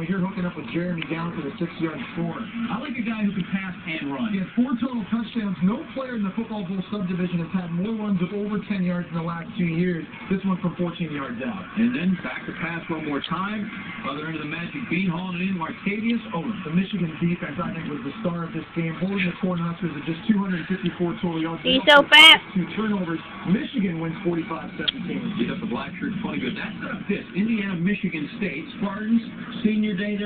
here hooking up with Jeremy down for the 6-yard score. I like a guy who can pass and run. He has 4 total touchdowns. No player in the Football Bowl subdivision has had more runs of over 10 yards in the last 2 years. This one from 14 yards out. And then back to pass one more time. Other end of the magic bean, hauling it in, Martavius Owens. The Michigan defense, I think, was the star of this game, holding the Cornhuskers at just 254 total yards. He's so fast. 2 turnovers. Michigan wins 45-17. Get up the black shirt, funny good. That's not this. Indiana, Michigan State, Spartans, senior day there.